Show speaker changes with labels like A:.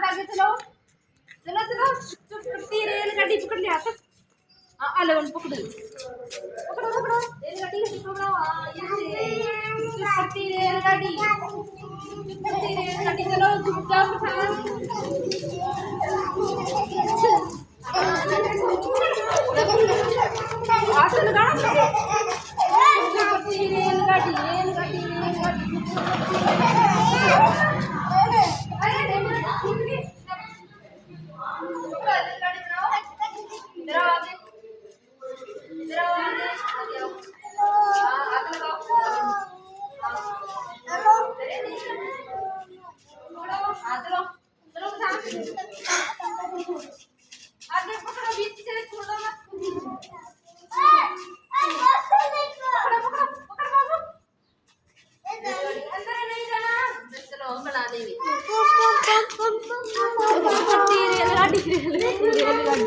A: हाथ आगे चलाओ, चलो चलो, चुटपुटी रेलगाड़ी पकड़ लिया हाथ। हाँ अलेवन पकड़ो पकड़ो पकड़ो, रेलगाड़ी पकड़ो। हाँ ये चुटपुटी रेलगाड़ी, चुटपुटी रेलगाड़ी चलो चुपचाप हाथ लगाना। चुटपुटी रेलगाड़ी रेलगाड़ी रेलगाड़ी। अरे रेलगाड़ी इधर आओ आगे, इधर आओ आगे, आगे आओ। हाँ हाथ लगाओ। अरे नहीं छोड़ो, हाथ लो, चलो आगे पकड़ो, बीच से छोड़ो मत। पकड़ो पकड़ो पकड़ बाबू, अंदर नहीं जाना। चलो हम बना देंगे। रेलगाड़ी रेलगाड़ी रेलगाड़ी।